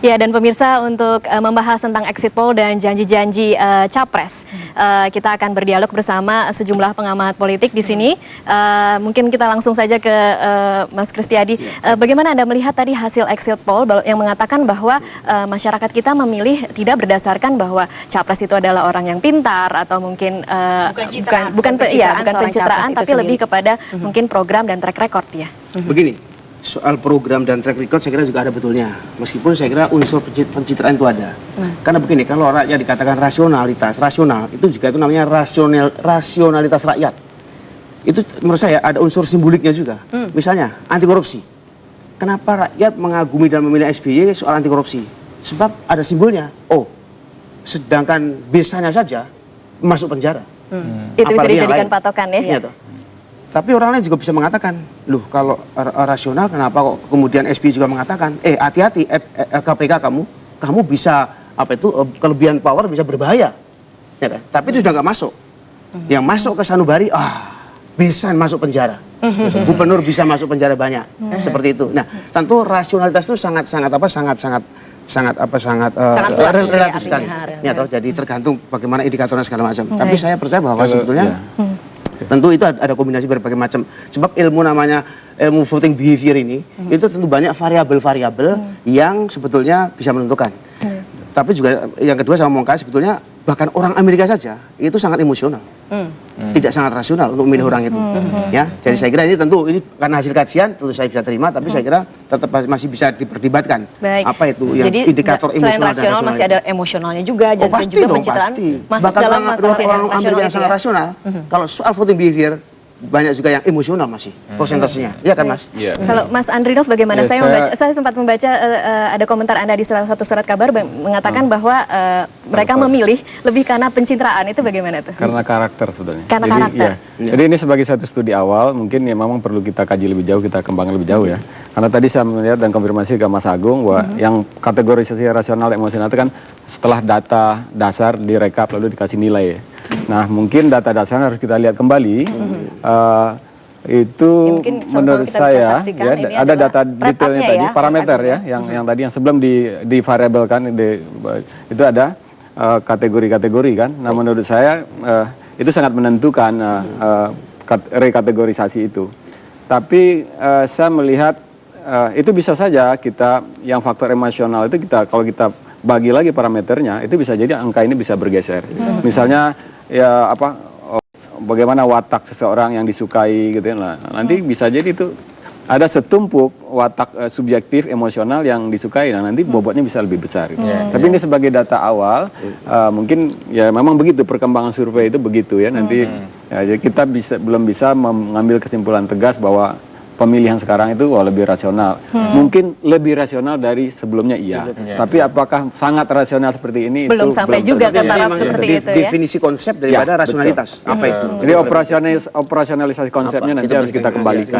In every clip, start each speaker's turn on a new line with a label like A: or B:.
A: Ya, dan pemirsa, untuk membahas tentang exit poll dan janji-janji capres, kita akan berdialog bersama sejumlah pengamat politik di sini. Mungkin kita langsung saja ke Mas Kristiadi. Bagaimana Anda melihat tadi hasil exit poll yang mengatakan bahwa masyarakat kita memilih tidak berdasarkan bahwa capres itu adalah orang yang pintar atau mungkin bukan pencitraan, tapi lebih kepada mungkin program dan track record ya.
B: Begini. Soal program dan track record saya kira juga ada betulnya. Meskipun saya kira unsur pencitraan itu ada. Karena begini, kalau rakyat dikatakan rasional, itu juga itu namanya rasionalitas rakyat. Itu menurut saya ada unsur simboliknya juga. Misalnya anti korupsi. Kenapa rakyat mengagumi dan memilih SBY soal anti korupsi? Sebab ada simbolnya. Oh, sedangkan biasanya saja masuk penjara.
A: Itu bisa dijadikan patokan ya.
B: Tapi orang lain juga bisa mengatakan, loh kalau rasional kenapa kok kemudian SBY juga mengatakan, hati-hati KPK kamu bisa kelebihan power bisa berbahaya, ya kan? Tapi itu sudah nggak masuk. Yang masuk ke sanubari, bisa masuk penjara. Gubernur bisa masuk penjara banyak, seperti itu. Nah, tentu rasionalitas itu sangat relatif sekali. Jadi tergantung bagaimana indikatornya segala macam. Tapi saya percaya bahwa sebetulnya tentu itu ada kombinasi berbagai macam. Sebab ilmu namanya ilmu voting behavior ini itu tentu banyak variabel-variabel yang sebetulnya bisa menentukan. Tapi juga yang kedua saya ngomongkan sebetulnya bahkan orang Amerika saja itu sangat emosional. Tidak sangat rasional untuk memilih orang itu. Ya, jadi saya kira ini tentu ini karena hasil kajian tentu saya bisa terima, tapi saya kira tetap masih bisa diperdebatkan. Apa itu yang
A: jadi,
B: indikator emosional dan rasional
A: masih ada emosionalnya juga, dan
B: pasti
A: juga
B: dong,
A: pencitraan
B: pasti.
A: masuk
B: Bahkan
A: dalam
B: orang Amerika yang sangat rasional, kalau soal voting behavior banyak juga yang emosional masih persentasenya, ya kan Mas?
A: Kalau Mas Andrinov bagaimana? Saya sempat membaca ada komentar Anda di salah satu surat kabar mengatakan bahwa mereka memilih lebih karena pencitraan, itu bagaimana tuh?
C: Karena karakter sebenarnya.
A: Karena karakter.
C: Jadi ini sebagai satu studi awal, mungkin ya memang perlu kita kaji lebih jauh, kita kembangkan lebih jauh ya. Karena tadi saya melihat dan konfirmasi ke Mas Agung bahwa yang kategorisasi rasional emosional itu kan setelah data dasar direkap lalu dikasih nilai ya. Nah, mungkin data dasarnya harus kita lihat kembali. Itu menurut saya ya, ada data detailnya tadi, parameter ya, yang tadi yang sebelum divariabelkan itu ada kategori-kategori kan. Nah, menurut saya itu sangat menentukan rekategorisasi itu. Tapi saya melihat itu bisa saja kita yang faktor emosional itu kalau kita bagi lagi parameternya, itu bisa jadi angka ini bisa bergeser. Misalnya ya bagaimana watak seseorang yang disukai gitu ya. Nanti bisa jadi itu ada setumpuk watak subjektif emosional yang disukai, dan nanti bobotnya bisa lebih besar gitu. Tapi ini sebagai data awal, mungkin ya memang begitu perkembangan survei itu begitu ya. Nanti ya, jadi kita belum bisa mengambil kesimpulan tegas bahwa pemilihan sekarang itu lebih rasional. Mungkin lebih rasional dari sebelumnya tapi apakah sangat rasional seperti ini?
A: Belum sampai juga ke taraf seperti itu ya.
B: Definisi konsep daripada rasionalitas. Apa itu?
C: Jadi operasionalisasi konsepnya nanti harus kita kembalikan.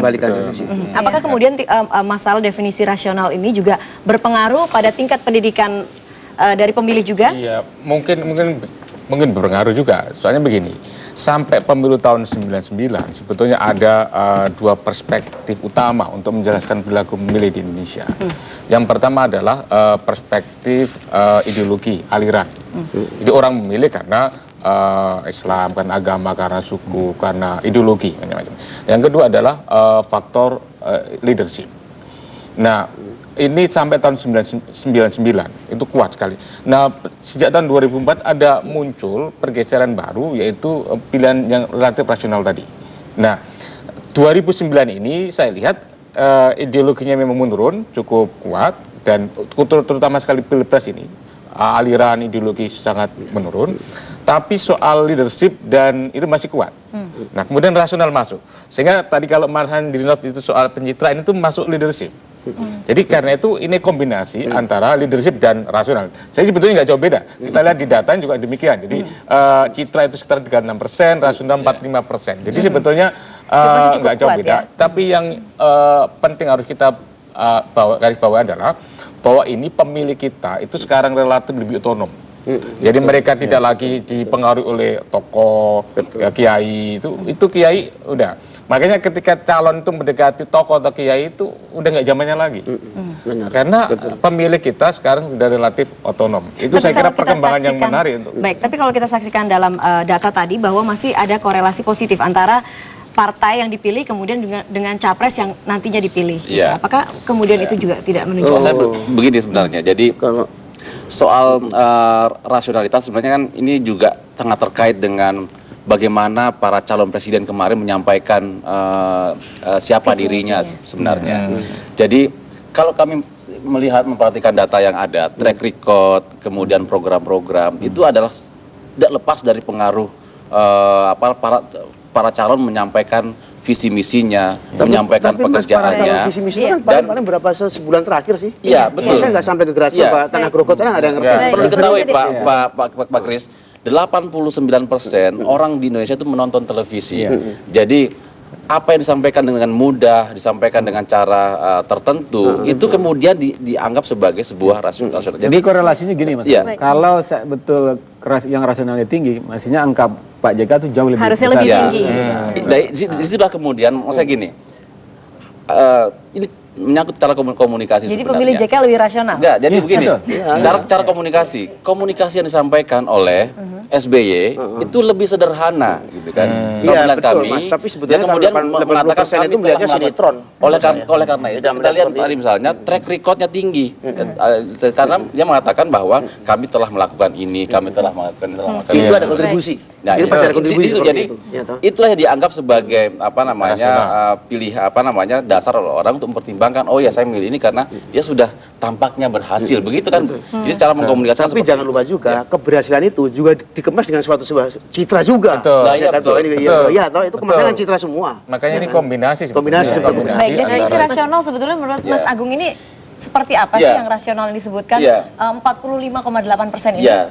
A: Apakah kemudian masalah definisi rasional ini juga berpengaruh pada tingkat pendidikan dari pemilih juga?
D: Iya, mungkin berpengaruh juga. Soalnya begini, sampai pemilu tahun 99 sebetulnya ada dua perspektif utama untuk menjelaskan perilaku pemilih di Indonesia. Yang pertama adalah perspektif ideologi, aliran. Jadi orang memilih karena Islam, karena agama, karena suku, karena ideologi, macam-macam. Yang kedua adalah faktor leadership. Nah, ini sampai tahun 1999 itu kuat sekali. Nah, sejak tahun 2004 ada muncul pergeseran baru, yaitu pilihan yang relatif rasional tadi. Nah, 2009 ini saya lihat ideologinya memang menurun cukup kuat, dan terutama sekali Pilpres ini aliran ideologi sangat menurun. Tapi soal leadership dan itu masih kuat. Nah, kemudian rasional masuk. Sehingga tadi kalau Mas Andrinov itu soal pencitraan itu masuk leadership. Jadi karena itu ini kombinasi antara leadership dan rasional. Saya sebetulnya nggak jauh beda. Kita lihat di data juga demikian. Jadi citra itu sekitar 36%, rasional 45%. Jadi sebetulnya nggak jauh beda. Tapi yang penting harus kita garis bawah adalah bahwa ini pemilih kita itu sekarang relatif lebih otonom. Jadi mereka tidak lagi dipengaruhi oleh tokoh, kiai itu kiai udah. Makanya ketika calon itu mendekati tokoh atau kiai itu udah nggak zamannya lagi.
B: Benar.
D: Karena pemilih kita sekarang sudah relatif otonom. Itu
E: Tapi
D: saya kira
E: kalau kita
D: perkembangan yang
E: saksikan-
D: menarik untuk.
E: Baik, tapi kalau kita saksikan dalam data tadi bahwa masih ada korelasi positif antara partai yang dipilih kemudian dengan capres yang nantinya dipilih.
F: Iya.
E: Apakah kemudian itu juga tidak menunjukkan?
F: Kalau saya begini sebenarnya. Jadi
B: Kalau
F: soal rasionalitas sebenarnya kan ini juga sangat terkait dengan bagaimana para calon presiden kemarin menyampaikan siapa
E: Visi
F: dirinya
E: misinya.
F: sebenarnya. Jadi kalau kami memperhatikan data yang ada, track record, kemudian program-program itu adalah tidak lepas dari pengaruh para calon menyampaikan visi misinya, menyampaikan
B: tapi Mas, para calon
F: pekerjaannya.
B: visi misi itu kan
F: Dan-
B: paling berapa sebulan terakhir sih?
F: Iya, betul.
B: Saya nggak sampai ke grassroots,
F: Iya.
B: Pak. Tanah Grogol sana nggak ada yang ngerti.
D: Iya.
F: Perlu diketahui
A: Iya.
F: Pak Kris, 89% orang di Indonesia itu menonton televisi. Jadi apa yang disampaikan dengan mudah, disampaikan dengan cara tertentu, itu kemudian dianggap sebagai sebuah rasional.
C: Jadi korelasinya gini Mas.
F: Iya.
C: Kalau betul yang rasionalnya tinggi, mestinya angka Pak JK itu jauh lebih
A: Harusnya
C: besar.
A: lebih
F: Ya.
A: tinggi.
F: Dari situlah kemudian, maksudnya gini, ini menyangkut cara komunikasi
E: Jadi
F: sebenarnya.
E: pemilih JK lebih rasional.
F: Enggak, jadi
C: Iya,
F: begini,
C: betul.
F: cara komunikasi yang disampaikan oleh SBY itu lebih sederhana, gitu kan.
B: Iya,
F: Pemilihan
B: betul,
F: kami,
B: Mas. Tapi
F: dia
B: sebetulnya
F: kemudian
B: kalau 80%
F: mengatakan
B: itu
F: kami telah
B: melihatnya
F: melakukan.
B: sinetron.
F: Oleh karena itu
B: Tidak
F: kita
B: melihat
F: lihat
B: seperti
F: tadi misalnya track recordnya tinggi, karena dia mengatakan bahwa kami telah melakukan ini, kami telah melakukan
B: Itu
F: ini.
B: ada kontribusi.
F: Nah,
B: Itu pasti ada kontribusi seperti
F: jadi
B: itu. Ya, toh.
F: itulah yang dianggap sebagai dasar orang untuk mempertimbangkan, oh ya saya milih ini karena dia sudah tampaknya berhasil, begitu kan? Jadi cara mengkomunikasikan
B: Tapi
F: seperti
B: jangan lupa juga keberhasilan itu juga dikemas dengan suatu sebuah citra juga.
D: Betul.
F: Nah, iya,
B: Ya, kan,
F: betul.
B: toh, ini-
D: Betul.
B: Ya, toh, itu kemarin
D: Betul.
B: kan citra semua.
D: Makanya ini kombinasi.
B: Kombinasi
D: sebetulnya.
B: seperti itu.
E: Baik, definisi
D: antara-
E: rasional sebetulnya menurut Mas
F: Iya.
E: Agung ini seperti apa sih
F: Iya.
E: yang rasional yang disebutkan?
F: Iya.
E: 45,8% ini.
F: ya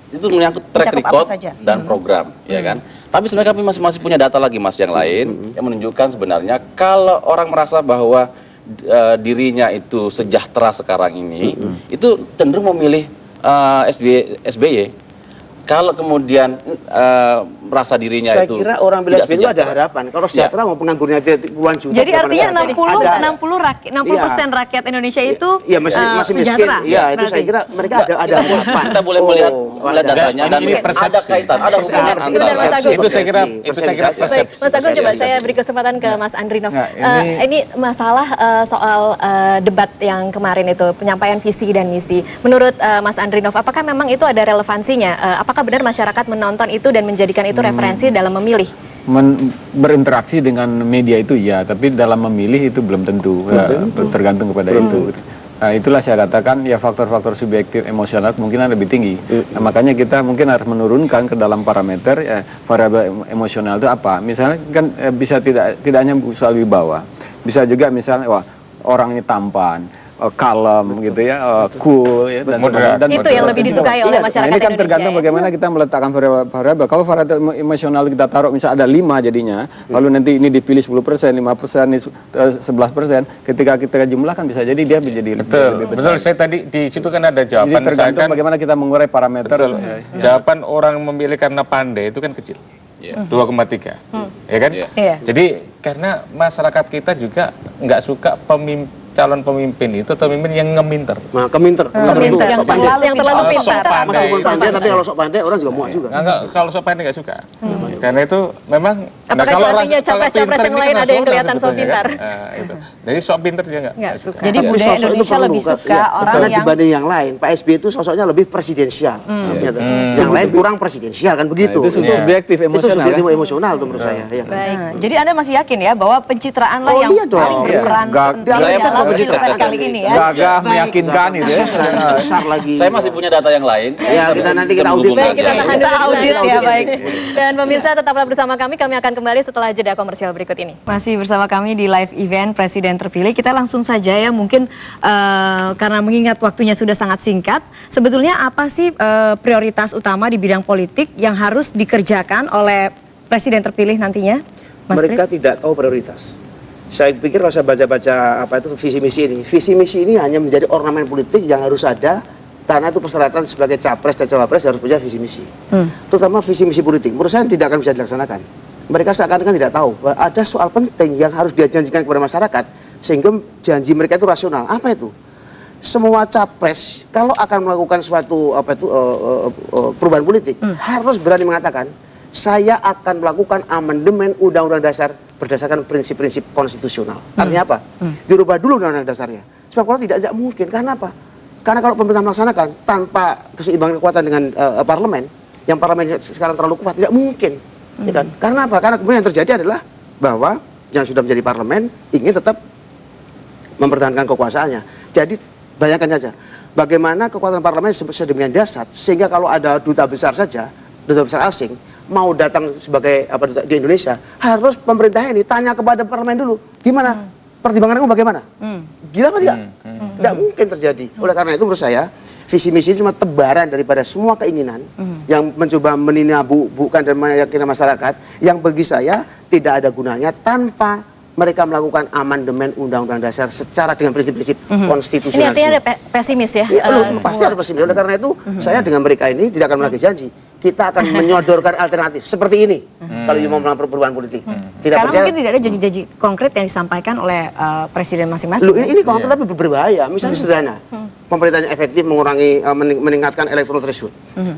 F: itu menyangkut track
E: Mencakup apa
F: record
E: saja?
F: dan program, ya kan? Tapi sebenarnya kami masih punya data lagi Mas yang lain yang menunjukkan sebenarnya kalau orang merasa bahwa dirinya itu sejahtera sekarang ini, itu cenderung memilih SBY. Kalau kemudian merasa dirinya
B: Saya
F: itu
B: kira orang bilang
F: tidak
B: SBY itu ada
F: sejahtera.
B: harapan. Kalau sejahtera mau penganggurnya puluhan juta.
E: Jadi
B: berapa
E: artinya
B: persen?
E: 60% rakyat Indonesia itu
B: Iya, masih miskin.
E: sejahtera.
B: Iya, itu
E: Berarti.
B: saya kira mereka ada harapan.
F: Kita boleh melihat
B: ada.
F: datanya dan
D: Ini persepsi.
F: ada kaitan, ada hubungan
B: Persepsi.
F: antara
A: Mas Agung.
D: Itu saya kira
A: Baik,
D: persepsi.
A: Mas Agung coba saya beri kesempatan ke Mas Andrinov.
C: Nah,
A: Ini masalah soal debat yang kemarin itu, penyampaian visi dan misi. Menurut Mas Andrinov, apakah memang itu ada relevansinya? Apakah benar masyarakat menonton itu dan menjadikan itu referensi dalam memilih?
C: Berinteraksi dengan media itu ya, tapi dalam memilih itu belum tentu, tergantung kepada itu. Nah, itulah saya katakan ya faktor-faktor subjektif emosional kemungkinan lebih tinggi. Nah, makanya kita mungkin harus menurunkan ke dalam parameter variabel emosional itu apa. Misalnya kan bisa tidak hanya soal wibawa, bisa juga misalnya wah orang ini tampan, kalem gitu ya, cool ya, dan
D: Moderat.
C: sebagainya. Dan
A: Itu yang lebih disukai oleh
C: Iya,
A: masyarakat
C: nah, ini kan
A: Indonesia,
C: tergantung
A: ya?
C: bagaimana kita meletakkan variabel. Kalau variabel emosional kita taruh misalnya ada 5 jadinya, lalu nanti ini dipilih 10%, 5%, 11%, ketika kita jumlahkan bisa jadi dia menjadi
D: Betul,
C: lebih besar.
D: betul. Saya tadi di situ kan ada
C: Jadi
D: jawaban
C: tergantung
D: misalkan.
C: bagaimana kita mengurai parameter.
D: Betul.
C: Ya.
D: Jawaban orang memilih karena pandai itu kan kecil. 2,3. Ya kan?
E: Iya.
D: Jadi karena masyarakat kita juga nggak suka calon pemimpin itu atau pemimpin yang ngeminter.
B: Nah, keminter.
E: Keminter.
B: Sok pandai.
A: Yang terlalu
D: Kalau sok
A: pintar.
D: pandai.
B: Meskipun pandai, tapi kalau sok pandai orang juga muak juga.
D: Enggak, kalau sok pandai nggak suka. Karena itu memang.
A: Apakah itu artinya capres-capres yang lain ada yang kelihatan sok pintar?
D: Itu. Jadi sok pinter dia nggak.
A: Nggak suka.
E: Jadi
B: Tapi
E: budaya
B: sosok itu
E: Indonesia
B: perlu,
E: lebih
B: Kak.
E: suka
B: Iya.
E: orang
B: Karena
E: yang
B: dibanding yang lain, Pak SBY itu sosoknya lebih presidensial. Gitu. Yang lain kurang presidensial kan begitu.
C: Itu subjektif
B: Itu
C: emosional.
B: subjektif
C: Kan?
B: emosional tuh menurut saya. Ya.
A: Baik.
E: Nah, jadi Anda masih yakin ya bahwa pencitraan lah
B: Oh,
E: yang
B: iya dong.
E: paling berperan
C: Iya.
E: penting
F: Saya
E: dalam
F: masih
E: pilpres
F: pencitraan.
E: kali ini ya.
C: Gagah,
E: Baik.
C: meyakinkan gitu ya.
B: Besar lagi.
F: Saya masih punya data yang lain.
B: Ya, kita nanti kita audit.
F: menghubungkan.
A: Baik, kita tahan
E: Kita
A: dulu.
E: audit ya, baik.
A: Dan pemirsa tetaplah bersama kami akan kembali setelah jeda komersial berikut ini. Masih bersama kami di live event Presiden Terpilih. Kita langsung saja ya, mungkin karena mengingat waktunya sudah sangat singkat, sebetulnya apa sih prioritas utama di bidang politik yang harus dikerjakan oleh Presiden Terpilih nantinya? Mas
B: Mereka
A: Kris?
B: tidak tahu prioritas. Saya pikir kalau saya baca-baca apa itu visi misi ini hanya menjadi ornamen politik yang harus ada Karena itu persyaratan sebagai capres dan cawapres harus punya visi misi. Terutama visi misi politik. Menurut saya tidak akan bisa dilaksanakan. Mereka seakan-akan tidak tahu bahwa ada soal penting yang harus dia janjikan kepada masyarakat sehingga janji mereka itu rasional. Apa itu? Semua capres kalau akan melakukan suatu perubahan politik harus berani mengatakan saya akan melakukan amandemen Undang-Undang Dasar berdasarkan prinsip-prinsip konstitusional. Artinya apa? Dirubah dulu Undang-Undang Dasarnya. Sebab kalau tidak mungkin. Karena apa? Karena kalau pemerintah melaksanakan tanpa keseimbangan kekuatan dengan parlemen, yang parlemen sekarang terlalu kuat, tidak mungkin. Ya kan? Karena apa? Karena kemudian yang terjadi adalah bahwa yang sudah menjadi parlemen ingin tetap mempertahankan kekuasaannya. Jadi bayangkan saja, bagaimana kekuatan parlemen sedemikian dahsyat sehingga kalau ada duta besar saja, duta besar asing mau datang sebagai duta di Indonesia, harus pemerintah ini tanya kepada parlemen dulu, gimana? Pertimbanganmu bagaimana? Gila apa tidak? Tidak mungkin terjadi. Oleh karena itu menurut saya visi misi cuma tebaran daripada semua keinginan yang mencoba meninabu-bukan dan meyakinkan masyarakat yang bagi saya tidak ada gunanya tanpa mereka melakukan amandemen Undang-Undang Dasar secara dengan prinsip-prinsip konstitusional.
A: Ini artinya ada pesimis ya?
B: Pasti ada pesimis. Oleh karena itu saya dengan mereka ini tidak akan menagih janji. Kita akan menyodorkan alternatif seperti ini kalau mau melakukan perubahan politik.
E: Karena mungkin tidak ada janji-janji konkret yang disampaikan oleh presiden masing-masing.
B: Ini konkret tapi berbahaya. Misalnya sederhana, pemerintahnya efektif mengurangi meningkatkan electoral threshold.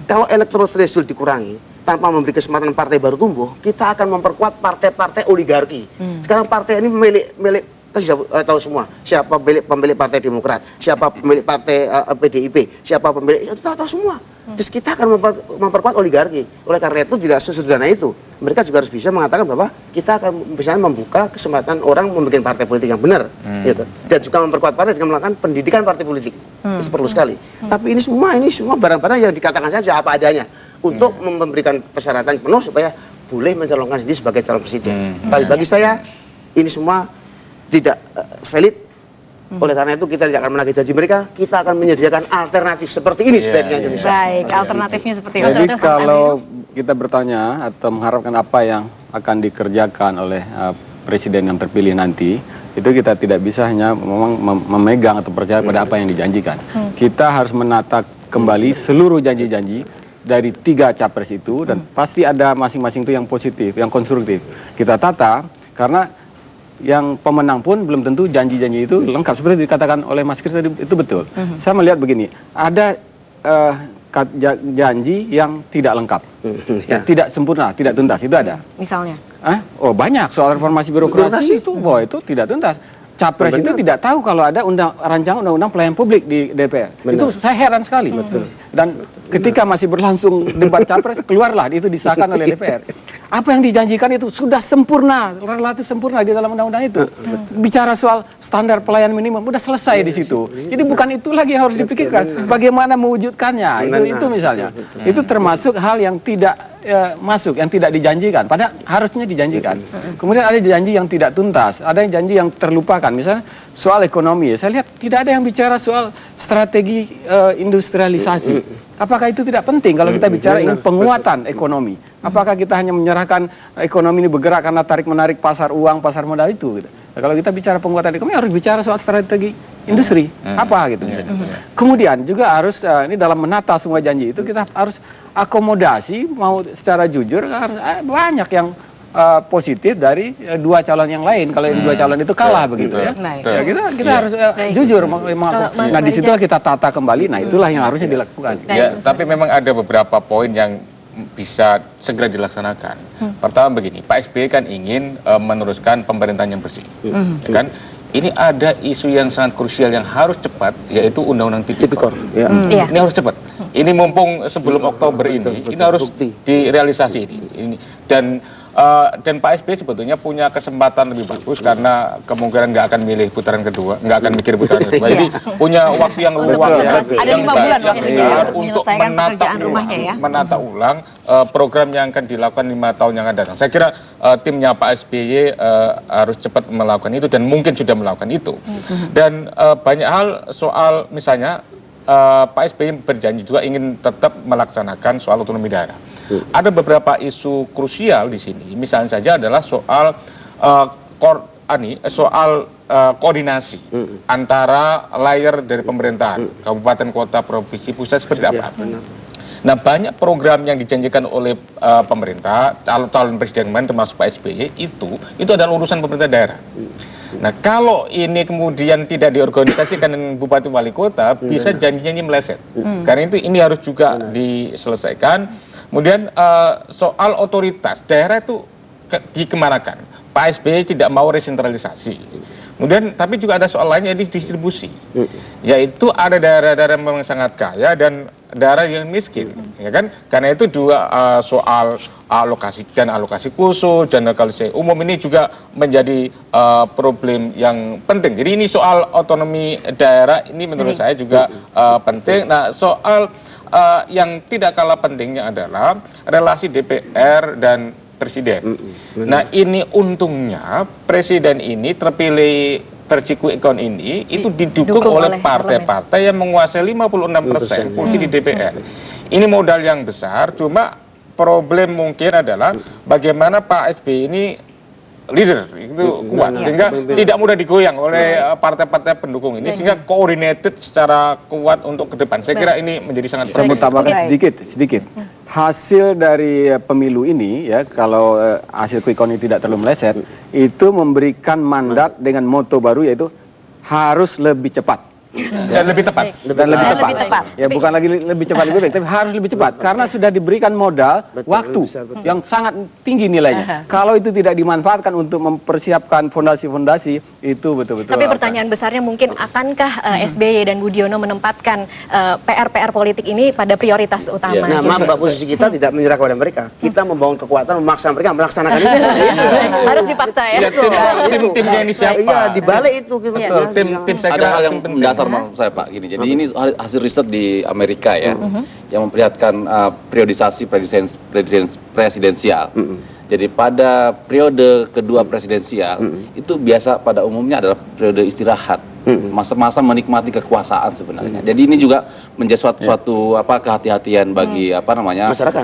B: Kalau electoral threshold dikurangi tanpa memberi kesempatan partai baru tumbuh, kita akan memperkuat partai-partai oligarki. Sekarang partai ini milik kita sudah tahu semua siapa pemilik partai Demokrat, siapa pemilik partai PDIP, siapa pemilik, itu tahu semua. Terus kita akan memperkuat oligarki. Oleh karena itu tidak sesederhana itu. Mereka juga harus bisa mengatakan bahwa kita akan bisa membuka kesempatan orang membuat partai politik yang benar, gitu. Dan juga memperkuat partai dengan melakukan pendidikan partai politik. Itu perlu sekali. Tapi ini semua barang-barang yang dikatakan saja apa adanya untuk memberikan persyaratan penuh supaya boleh mencalonkan sendiri sebagai calon presiden. Tapi bagi saya ini semua tidak valid. Oleh karena itu kita tidak akan menagih janji mereka, kita akan menyediakan alternatif seperti ini sebaiknya Indonesia.
E: Baik, alternatifnya seperti itu.
C: Jadi kalau kita bertanya atau mengharapkan apa yang akan dikerjakan oleh presiden yang terpilih nanti, itu kita tidak bisa hanya memang memegang atau percaya pada apa yang dijanjikan. Kita harus menata kembali seluruh janji-janji dari 3 capres itu dan pasti ada masing-masing itu yang positif, yang konstruktif. Kita tata karena yang pemenang pun belum tentu janji-janji itu lengkap seperti dikatakan oleh Mas Kris tadi itu betul. Saya melihat begini, ada janji yang tidak lengkap, tidak sempurna, tidak tuntas, itu ada.
E: Misalnya?
C: Oh banyak soal reformasi birokrasi itu, itu tidak tuntas. Capres itu tidak tahu kalau ada rancangan undang-undang pelayanan publik di DPR. Itu saya heran sekali. Dan ketika masih berlangsung debat capres, keluarlah itu disahkan oleh DPR. Apa yang dijanjikan itu sudah sempurna, relatif sempurna di dalam undang-undang itu. Bicara soal standar pelayanan minimum, udah selesai di situ. Jadi bukan itu lagi yang harus dipikirkan. Bagaimana mewujudkannya, itu misalnya. Itu termasuk hal yang tidak masuk, yang tidak dijanjikan. Padahal harusnya dijanjikan. Kemudian ada janji yang tidak tuntas, ada janji yang terlupakan. Misalnya soal ekonomi, saya lihat tidak ada yang bicara soal strategi industrialisasi. Apakah itu tidak penting kalau kita bicara ingin penguatan ekonomi? Apakah kita hanya menyerahkan ekonomi ini bergerak karena tarik-menarik pasar uang, pasar modal itu? Gitu. Nah, kalau kita bicara penguatan ekonomi harus bicara soal strategi industri, apa gitu misalnya. Kemudian juga harus ini dalam menata semua janji itu kita harus akomodasi mau secara jujur harus banyak yang positif dari 2 calon yang lain. Kalau yang 2 calon itu kalah begitu ya. Ya kita harus jujur. Nah disitulah kita tata kembali. Nah itulah yang harusnya dilakukan.
D: Ya, tapi memang ada beberapa poin yang bisa segera dilaksanakan. Pertama begini, Pak SBY kan ingin meneruskan pemerintahan yang bersih, ya kan? Ini ada isu yang sangat krusial yang harus cepat, yaitu Undang-Undang Tipikor. Ini harus cepat. Ini mumpung sebelum Oktober ini harus direalisasi ini. Dan Pak SBY sebetulnya punya kesempatan lebih bagus karena kemungkinan nggak akan milih putaran kedua, nggak akan mikir putaran kedua. Jadi punya waktu yang luang
E: ada 5 bulan
D: besar untuk menata ulang program yang akan dilakukan 5 tahun yang akan datang. Saya kira timnya Pak SBY harus cepat melakukan itu dan mungkin sudah melakukan itu. Dan banyak hal soal misalnya Pak SBY berjanji juga ingin tetap melaksanakan soal otonomi daerah. Ada beberapa isu krusial di sini. Misalnya saja adalah soal soal koordinasi antara layer dari pemerintahan, kabupaten, kota, provinsi, pusat seperti apa. Nah, banyak program yang dijanjikan oleh pemerintah, calon presiden kemarin termasuk Pak SBY itu adalah urusan pemerintah daerah. Nah, kalau ini kemudian tidak diorganisasikan dengan bupati wali kota, bisa janjinya ini meleset. Karena itu ini harus juga diselesaikan. Kemudian soal otoritas daerah itu dikemanakan. Pak SBY tidak mau resentralisasi. Kemudian tapi juga ada soal lainnya di distribusi, yaitu ada daerah-daerah yang memang sangat kaya dan daerah yang miskin, ya kan? Karena itu dua soal alokasi khusus dan alokasi umum ini juga menjadi problem yang penting. Jadi ini soal otonomi daerah ini menurut saya juga penting. Nah, soal yang tidak kalah pentingnya adalah relasi DPR dan Presiden. Nah, ini untungnya Presiden ini terpilih Perciku Ekon ini itu didukung oleh partai-partai yang menguasai 56% kursi di DPR. Ini modal yang besar, cuma problem mungkin adalah bagaimana Pak SBY ini leader itu kuat sehingga tidak mudah digoyang oleh partai-partai pendukung ini sehingga coordinated secara kuat untuk ke depan. Saya kira ini menjadi sangat
C: Saya mau tambahkan sedikit. Hasil dari pemilu ini ya, kalau hasil quick count ini tidak terlalu meleset, itu memberikan mandat dengan moto baru yaitu harus lebih cepat.
D: dan lebih tepat.
E: Lebih tepat.
C: Ya, bukan lagi lebih cepat lebih baik, tapi harus lebih cepat karena sudah diberikan modal waktu yang sangat tinggi nilainya. Kalau itu tidak dimanfaatkan untuk mempersiapkan fondasi-fondasi, itu betul-betul.
A: Tapi pertanyaan besarnya mungkin akankah SBY dan Budiono menempatkan PR-PR politik ini pada prioritas utama?
B: Nah, maaf Mbak, posisi kita tidak menyerah kepada mereka. Kita membangun kekuatan, memaksa mereka melaksanakan itu.
A: Harus dipaksa ya.
D: Tim-timnya ini siapa?
B: Iya, di balik itu.
D: Betul. Tim saya kira
F: Ada hal yang mendasar menurut saya Pak gini. Jadi ini hasil riset di Amerika ya, yang memperlihatkan periodisasi presidensial. Jadi pada periode kedua presidensial itu biasa pada umumnya adalah periode istirahat, masa-masa menikmati kekuasaan sebenarnya. Jadi ini juga menjadi suatu kehati-hatian bagi masyarakat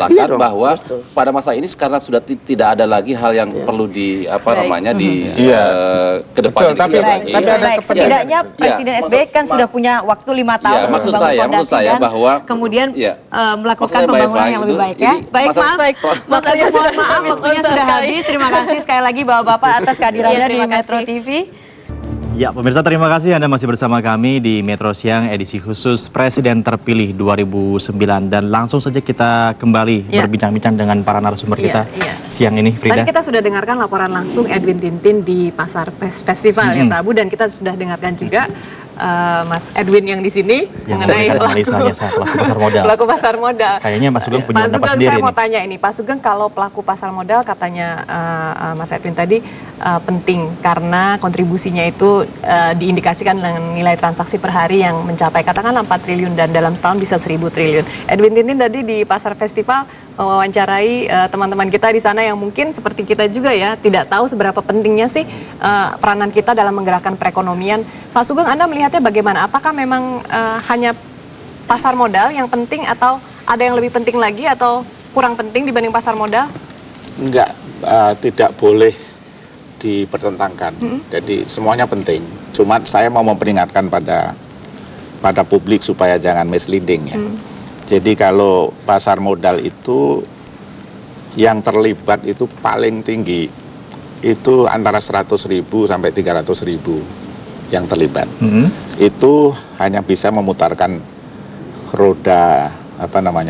B: Iya
F: bahwa pada masa ini karena sudah tidak ada lagi hal yang perlu di kedepannya.
D: Tapi ada
E: setidaknya Presiden SBY kan sudah punya waktu 5 tahun
F: maksud
E: membangun
F: saya
E: fondasi
F: bahwa
E: kemudian melakukan
F: maksud saya
E: pembangunan yang lebih baik ya. Baik, Mas Arya, mohon maaf waktunya sudah habis. Terima kasih sekali lagi Bapak-bapak atas kehadirannya di Metro TV.
G: Ya, pemirsa, terima kasih Anda masih bersama kami di Metro Siang edisi khusus Presiden Terpilih 2009 dan langsung saja kita kembali berbincang-bincang dengan para narasumber kita siang ini, Frida.
H: Tadi kita sudah dengarkan laporan langsung Edwin Tintin di Pasar Festival ya Prabu, dan kita sudah dengarkan juga Mas Edwin yang di sini
G: yang
H: mengenai
G: pelaku pasar modal.
H: Pelaku pasar modal.
G: Kayaknya Mas Sugeng punya pendapat
H: Sugeng,
G: sendiri
H: saya
G: nih.
H: mau tanya ini, Pak Sugeng, kalau pelaku pasar modal katanya Mas Edwin tadi penting karena kontribusinya itu diindikasikan dengan nilai transaksi per hari yang mencapai katakanlah 4 triliun dan dalam setahun bisa 1.000 triliun. Edwin Tintin tadi di Pasar Festival mewawancarai teman-teman kita di sana yang mungkin seperti kita juga ya, tidak tahu seberapa pentingnya sih peranan kita dalam menggerakkan perekonomian. Pak Sugeng, Anda melihatnya bagaimana? Apakah memang hanya pasar modal yang penting atau ada yang lebih penting lagi atau kurang penting dibanding pasar modal?
I: Enggak, tidak boleh dipertentangkan. Jadi semuanya penting. Cuma saya mau memperingatkan pada publik supaya jangan misleading ya. Jadi kalau pasar modal itu yang terlibat itu paling tinggi itu antara 100.000 sampai 300.000 yang terlibat. Itu hanya bisa memutarkan roda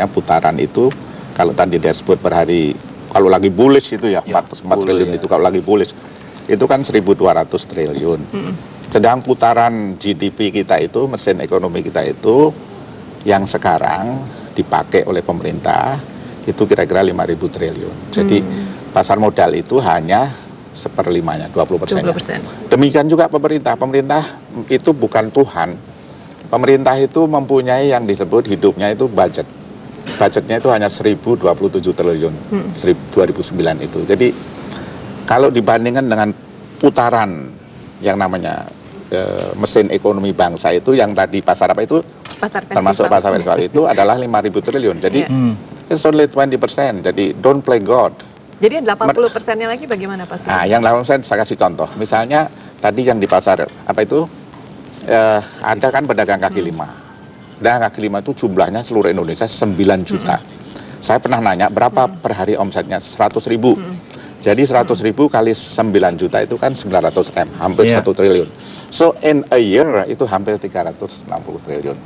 I: putaran itu kalau tadi dia sebut per hari, kalau lagi bullish itu ya 4 triliun itu kalau lagi bullish itu kan 1.200 triliun. Sedang putaran GDP kita itu, mesin ekonomi kita itu yang sekarang dipakai oleh pemerintah itu kira-kira 5.000 triliun. Jadi pasar modal itu hanya 1/5-nya, 20%. Demikian juga pemerintah. Pemerintah itu bukan Tuhan. Pemerintah itu mempunyai yang disebut hidupnya itu budget. Budgetnya itu hanya 1.027 triliun 2009 itu. Jadi kalau dibandingkan dengan putaran yang namanya mesin ekonomi bangsa itu yang tadi pasar apa itu termasuk pasar festival itu adalah 5.000 triliun. Jadi it's only 20%. Jadi don't play God.
H: Jadi 80%-nya lagi bagaimana Pak Sugeng?
I: Nah, yang 80% saya kasih contoh. Misalnya tadi yang di pasar apa itu ada kan pedagang kaki lima. Pedagang kaki lima itu jumlahnya seluruh Indonesia 9 juta. Saya pernah nanya berapa per hari omsetnya, 100.000. Jadi 100.000 kali 9 juta itu kan 900 M, hampir 1 triliun. So in a year itu hampir 360 triliun.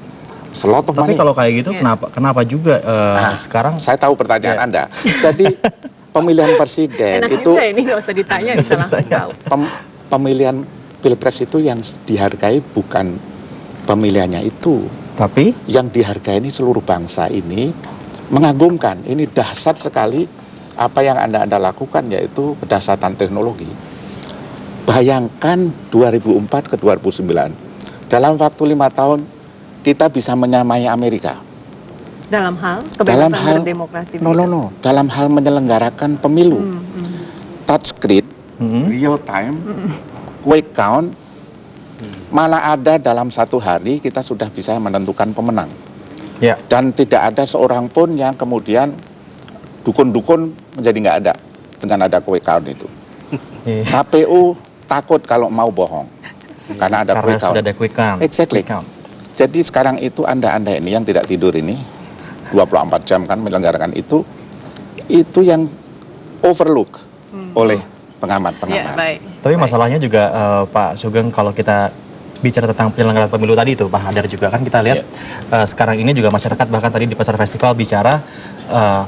I: Selot of
G: Tapi
I: money.
G: kalau kayak gitu, kenapa juga sekarang?
I: Saya tahu pertanyaan Anda. Jadi pemilihan presiden
H: Enak
I: itu
H: juga ini nggak usah ditanya, bisa langsung tahu.
I: pemilihan pilpres itu yang dihargai bukan pemilihannya itu.
G: Tapi
I: Yang dihargai ini seluruh bangsa ini mengagumkan. Ini dahsyat sekali apa yang Anda lakukan, yaitu kedahsyatan teknologi. Bayangkan 2004 ke 2009. Dalam waktu 5 tahun kita bisa menyamai Amerika.
H: Dalam hal
I: Dalam
H: kebebasan
I: hal
H: berdemokrasi.
I: no. Dalam hal menyelenggarakan pemilu. Touchscreen, real time, quick count, malah ada dalam 1 hari kita sudah bisa menentukan pemenang.
G: ya,
I: Dan tidak ada seorang pun yang kemudian dukun-dukun menjadi nggak ada dengan ada quick count itu. KPU takut kalau mau bohong karena ada
G: karena
I: quick count.
G: sudah ada quick count.
I: Exactly.
G: Quick count.
I: Jadi sekarang itu Anda ini yang tidak tidur ini 24 jam kan menyelenggarakan itu yang overlook oleh
H: Ya,
I: pengamat-pengamat.
H: baik.
G: Tapi masalahnya juga Pak Sugeng, kalau kita bicara tentang penyelenggaraan pemilu tadi itu Pak Hadar juga kan kita lihat sekarang ini juga masyarakat bahkan tadi di pasar festival bicara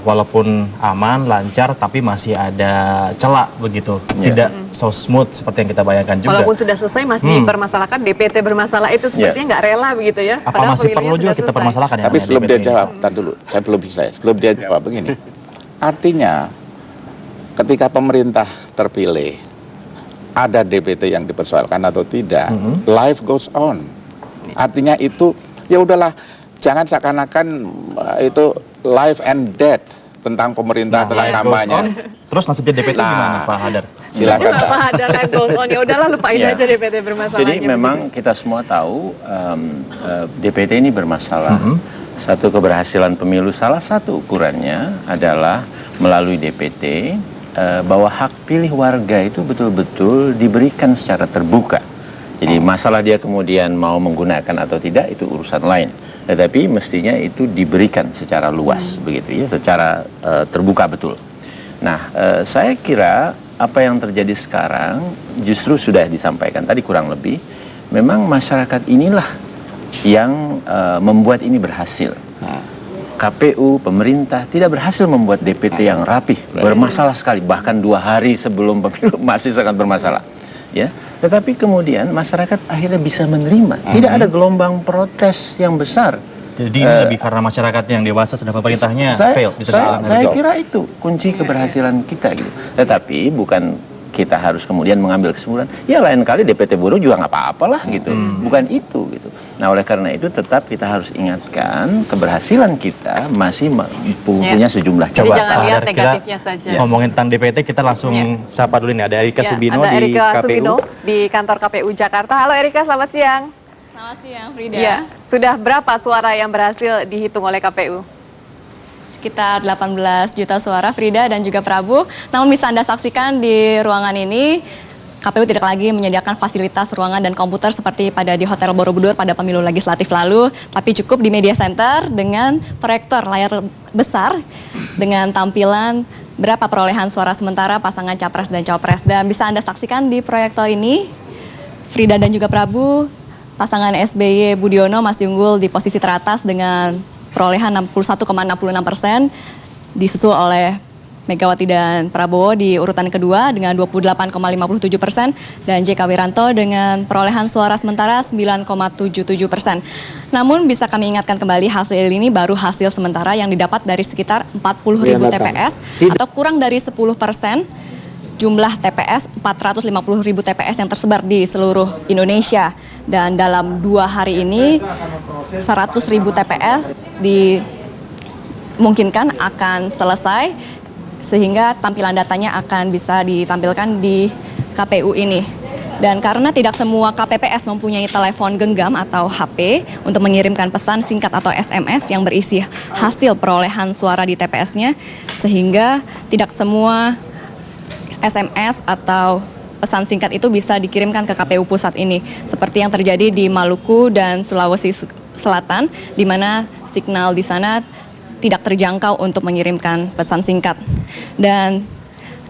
G: walaupun aman, lancar, tapi masih ada celah begitu. Tidak so smooth seperti yang kita bayangkan juga.
H: Walaupun sudah selesai masih dipermasalahkan DPT bermasalah itu sepertinya nggak rela begitu ya.
G: Apa
H: Padahal
G: masih
H: pemilihannya
G: perlu juga
H: sudah
G: kita
H: selesai.
G: permasalahkan ya?
I: Tapi sebelum dia
G: DPT?
I: jawab, tar dulu, saya belum bisa. Sebelum dia jawab begini, artinya ketika pemerintah terpilih, ada DPT yang dipersoalkan atau tidak, life goes on. Artinya itu, ya udahlah, jangan seakan-akan itu life and death tentang pemerintah, tentang
G: life goes
I: kampanye.
G: on. Terus nasibnya DPT gimana Pak Hadar?
I: Silakan.
H: Kenapa ada live goes on? Ya udahlah lupain
J: Ya.
H: aja DPT bermasalahnya.
J: Jadi memang kita semua tahu DPT ini bermasalah. Satu keberhasilan pemilu, salah satu ukurannya adalah melalui DPT bahwa hak pilih warga itu betul-betul diberikan secara terbuka. Jadi masalah dia kemudian mau menggunakan atau tidak itu urusan lain. Tetapi mestinya itu diberikan secara luas begitu ya, secara terbuka betul. Nah, saya kira apa yang terjadi sekarang justru sudah disampaikan tadi kurang lebih. Memang masyarakat inilah yang membuat ini berhasil. KPU, pemerintah tidak berhasil membuat DPT yang rapih, bermasalah sekali, bahkan 2 hari sebelum pemilu masih sangat bermasalah. Ya, tetapi kemudian masyarakat akhirnya bisa menerima. Tidak ada gelombang protes yang besar.
G: Jadi ini lebih karena masyarakat yang dewasa sedang pemerintahnya fail. Bisa dibilang.
J: Saya kira itu kunci keberhasilan kita gitu. Tetapi bukan kita harus kemudian mengambil kesimpulan, ya lain kali DPT buruh juga nggak apa-apalah gitu. Bukan itu gitu. Nah oleh karena itu tetap kita harus ingatkan keberhasilan kita masih punya sejumlah
H: Jadi
J: catatan.
H: jangan lihat
G: Hadar, kita
H: negatifnya saja.
G: ngomongin tentang DPT, kita langsung sapa dulu nih. Ada Erika
H: Ya,
G: Subino
H: ada
G: di
H: Erika
G: KPU.
H: Subino di kantor KPU Jakarta. Halo Erika, selamat siang.
A: Selamat siang, Frida.
H: Ya, sudah berapa suara yang berhasil dihitung oleh KPU?
A: Sekitar 18 juta suara, Frida dan juga Prabu. Namun bisa Anda saksikan di ruangan ini, KPU tidak lagi menyediakan fasilitas ruangan dan komputer seperti di Hotel Borobudur pada pemilu legislatif lalu, tapi cukup di media center dengan proyektor layar besar dengan tampilan berapa perolehan suara sementara pasangan Capres dan Cawapres. Dan bisa Anda saksikan di proyektor ini, Frida dan juga Prabu, pasangan SBY Budiono masih unggul di posisi teratas dengan perolehan 61,66%, disusul oleh Megawati dan Prabowo di urutan kedua dengan 28,57% dan JK Wiranto dengan perolehan suara sementara 9,77%. Namun bisa kami ingatkan kembali hasil ini baru hasil sementara yang didapat dari sekitar 40.000 TPS atau kurang dari 10% jumlah TPS, 450.000 TPS yang tersebar di seluruh Indonesia. Dan dalam 2 hari ini 100.000 TPS dimungkinkan akan selesai sehingga tampilan datanya akan bisa ditampilkan di KPU ini. Dan karena tidak semua KPPS mempunyai telepon genggam atau HP untuk mengirimkan pesan singkat atau SMS yang berisi hasil perolehan suara di TPS-nya, sehingga tidak semua SMS atau pesan singkat itu bisa dikirimkan ke KPU pusat ini, seperti yang terjadi di Maluku dan Sulawesi Selatan, di mana signal di sana tidak terjangkau untuk mengirimkan pesan singkat. Dan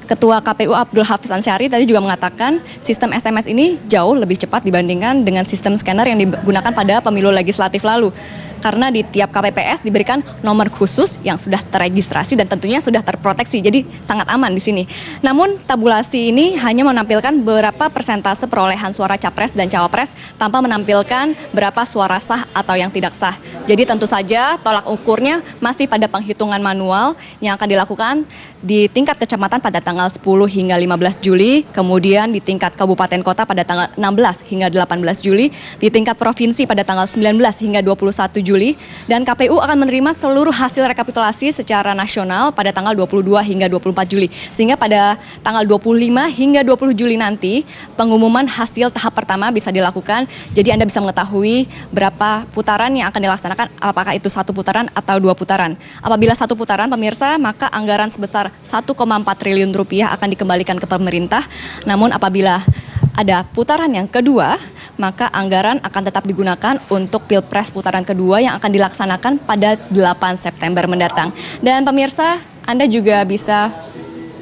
A: Ketua KPU Abdul Hafiz Ansyari tadi juga mengatakan sistem SMS ini jauh lebih cepat dibandingkan dengan sistem scanner yang digunakan pada pemilu legislatif lalu. Karena di tiap KPPS diberikan nomor khusus yang sudah terregistrasi dan tentunya sudah terproteksi, jadi sangat aman di sini. Namun tabulasi ini hanya menampilkan berapa persentase perolehan suara capres dan cawapres tanpa menampilkan berapa suara sah atau yang tidak sah. Jadi tentu saja tolak ukurnya masih pada penghitungan manual yang akan dilakukan di tingkat kecamatan pada tanggal 10 hingga 15 Juli, kemudian di tingkat kabupaten kota pada tanggal 16 hingga 18 Juli, di tingkat provinsi pada tanggal 19 hingga 21 Juli, dan KPU akan menerima seluruh hasil rekapitulasi secara nasional pada tanggal 22 hingga 24 Juli. Sehingga pada tanggal 25 hingga 20 Juli nanti pengumuman hasil tahap pertama bisa dilakukan. Jadi Anda bisa mengetahui berapa putaran yang akan dilaksanakan, apakah itu 1 putaran atau 2 putaran. Apabila 1 putaran, pemirsa, maka anggaran sebesar 1,4 triliun rupiah akan dikembalikan ke pemerintah. Namun apabila ada putaran yang kedua, maka anggaran akan tetap digunakan untuk Pilpres putaran kedua yang akan dilaksanakan pada 8 September mendatang. Dan pemirsa, Anda juga bisa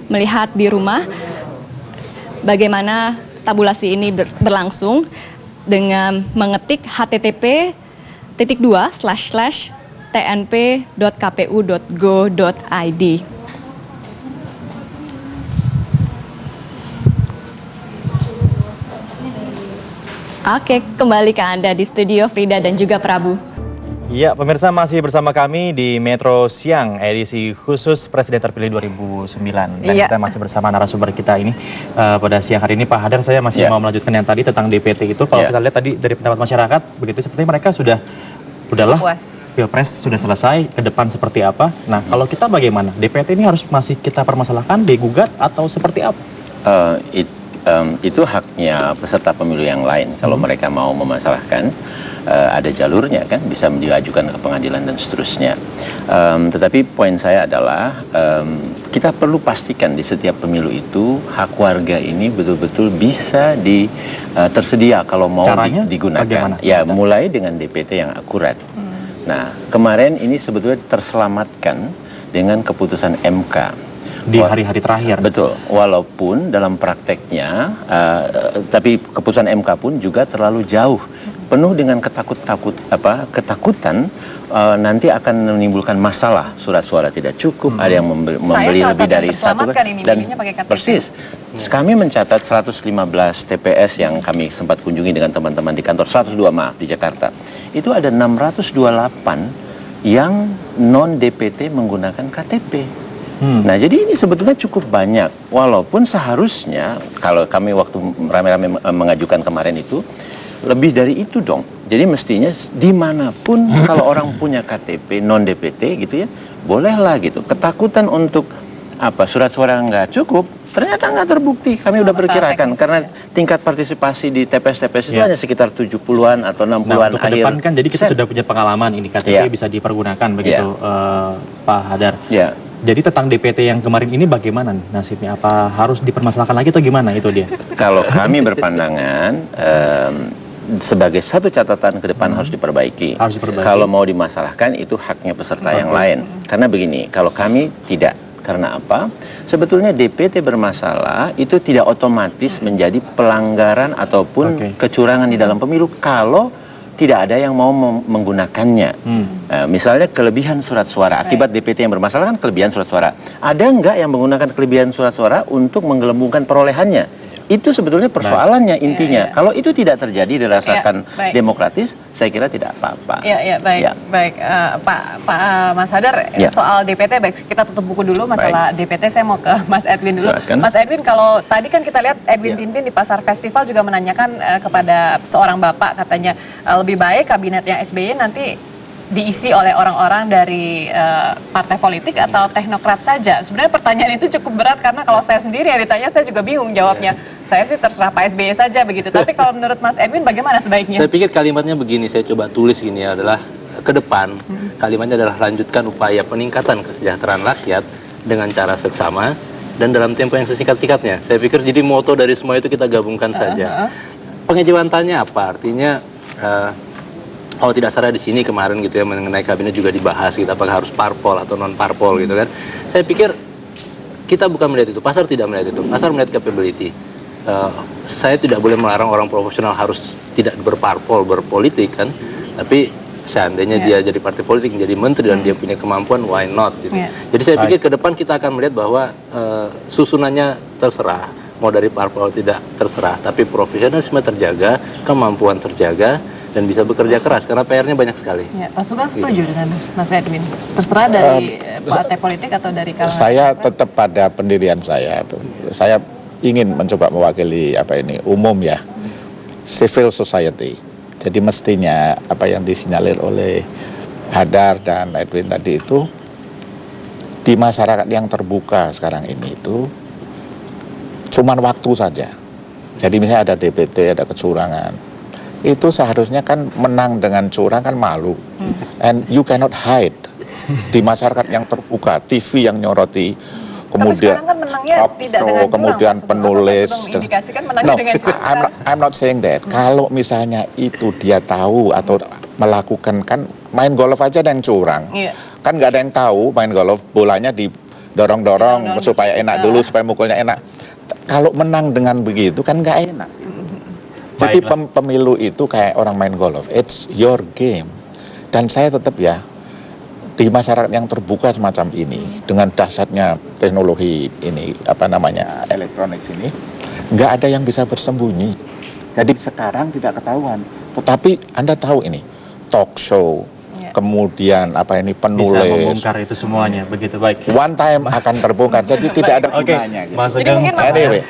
A: melihat di rumah bagaimana tabulasi ini berlangsung dengan mengetik http://tnp.kpu.go.id. Oke, kembali ke Anda di studio Frida dan juga Prabu.
G: Ya, pemirsa masih bersama kami di Metro Siang edisi khusus Presiden Terpilih 2009. Dan kita masih bersama narasumber kita ini pada siang hari ini. Pak Hadar, saya masih mau melanjutkan yang tadi tentang DPT itu. Kalau kita lihat tadi dari pendapat masyarakat, begitu seperti mereka udahlah Pilpres sudah selesai, ke depan seperti apa. Nah, kalau kita bagaimana? DPT ini harus masih kita permasalahkan, digugat atau seperti apa?
J: Itu haknya peserta pemilu yang lain. Kalau mereka mau memasalahkan, ada jalurnya kan, bisa diajukan ke pengadilan dan seterusnya. Tetapi poin saya adalah kita perlu pastikan di setiap pemilu itu hak warga ini betul-betul bisa tersedia kalau mau digunakan. Bagaimana? Ya, mulai dengan DPT yang akurat. Nah, kemarin ini sebetulnya terselamatkan dengan keputusan MK.
G: Di hari-hari terakhir.
J: Betul, walaupun dalam prakteknya, tapi keputusan MK pun juga terlalu jauh, penuh dengan ketakutan nanti akan menimbulkan masalah, surat suara tidak cukup, ada yang membeli lebih dari satu, dan persis. Kami mencatat 115 TPS yang kami sempat kunjungi dengan teman-teman di kantor, 102 di Jakarta. Itu ada 628 yang non DPT menggunakan KTP. Nah, jadi ini sebetulnya cukup banyak, walaupun seharusnya kalau kami waktu rame-rame mengajukan kemarin itu lebih dari itu dong. Jadi mestinya dimanapun kalau orang punya KTP non DPT gitu ya, bolehlah gitu. Ketakutan untuk surat suara nggak cukup, ternyata nggak terbukti. Kami udah perkirakan karena tingkat partisipasi di TPS-TPS itu hanya sekitar 70-an atau 60-an.
G: Nah, untuk ke depan kan jadi kita sudah punya pengalaman ini KTP bisa dipergunakan begitu, Pak Hadar. Jadi tentang DPT yang kemarin ini bagaimana nasibnya? Apa harus dipermasalahkan lagi atau gimana itu dia?
J: Kalau kami berpandangan sebagai satu catatan ke depan harus diperbaiki. Kalau mau dimasalahkan itu haknya peserta yang lain. Karena begini, kalau kami tidak. Karena apa? Sebetulnya DPT bermasalah itu tidak otomatis menjadi pelanggaran ataupun kecurangan di dalam pemilu kalau tidak ada yang mau menggunakannya. Misalnya kelebihan surat suara, akibat DPT yang bermasalah kan kelebihan surat suara. Ada nggak yang menggunakan kelebihan surat suara untuk menggelembungkan perolehannya? Itu sebetulnya persoalannya intinya. Kalau itu tidak terjadi dirasakan demokratis, saya kira tidak apa-apa.
H: Baik. Pak Mas Hadar, soal DPT, baik kita tutup buku dulu masalah DPT. Saya mau ke Mas Edwin dulu. Mas Edwin, kalau tadi kan kita lihat Edwin Tintin di Pasar Festival juga menanyakan kepada seorang bapak, katanya lebih baik kabinetnya SBY nanti diisi oleh orang-orang dari partai politik atau teknokrat saja. Sebenarnya pertanyaan itu cukup berat karena kalau saya sendiri yang ditanya saya juga bingung jawabnya. Saya sih terserah Pak SBY saja begitu. Tapi kalau menurut Mas Edwin bagaimana sebaiknya?
K: Saya pikir kalimatnya begini, saya coba tulis gini adalah ke depan. Kalimatnya adalah lanjutkan upaya peningkatan kesejahteraan rakyat dengan cara seksama dan dalam tempo yang sesingkat-singkatnya. Saya pikir jadi moto dari semua itu kita gabungkan saja. Pengejawantannya apa? Artinya kalau tidak salah di sini kemarin gitu ya mengenai kabinet juga dibahas gitu, apakah harus parpol atau non parpol gitu kan. Saya pikir kita bukan melihat itu, pasar tidak melihat itu, pasar melihat capability. Saya tidak boleh melarang orang profesional harus tidak berparpol, berpolitik kan, tapi seandainya dia jadi partai politik, menjadi menteri dan dia punya kemampuan, why not gitu. Jadi saya pikir ke depan kita akan melihat bahwa susunannya terserah, mau dari parpol tidak terserah, tapi profesionalisme terjaga, kemampuan terjaga, dan bisa bekerja keras karena PR-nya banyak sekali.
H: Ya, Pak Sugeng setuju dengan Mas Edwin? Terserah dari partai politik atau dari kalangan?
I: Saya tetap pada pendirian saya. Saya ingin mencoba mewakili umum ya, civil society. Jadi mestinya apa yang disinyalir oleh Hadar dan Edwin tadi itu di masyarakat yang terbuka sekarang ini itu cuman waktu saja. Jadi misalnya ada DPT, ada kecurangan. Itu seharusnya kan menang dengan curang kan malu. And you cannot hide di masyarakat yang terbuka, TV yang nyoroti, kemudian
H: kan menangnya tidak dengan
I: kemudian
H: curang,
I: penulis.
H: indikasikan menangnya dengan curang.
I: I'm not saying that. Kalau misalnya itu dia tahu atau melakukan, kan main golf aja ada yang curang. Kan nggak ada yang tahu main golf bolanya didorong-dorong supaya enak dulu, supaya mukulnya enak. Kalau menang dengan begitu kan nggak enak. Jadi pemilu itu kayak orang main golf, it's your game. Dan saya tetap ya, di masyarakat yang terbuka semacam ini, dengan dahsyatnya teknologi ini, elektronik ini, nggak ada yang bisa bersembunyi. Jadi sekarang tidak ketahuan. Tetapi Anda tahu ini, talk show, kemudian penulis.
G: Bisa membongkar itu semuanya, begitu baik.
I: One time akan terbongkar, jadi tidak ada gunanya. Gitu.
H: Jadi mungkin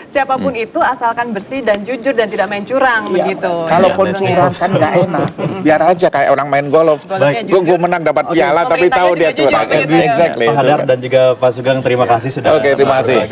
H: siapapun itu asalkan bersih dan jujur dan tidak main curang begitu.
I: Kalaupun curang kan nggak enak. Biar aja kayak orang main golf. Gue menang dapat piala tapi tahu dia curang.
G: Exactly. Pak Hadar dan juga Pak Sugeng, terima kasih sudah.
I: Oke, terima kasih.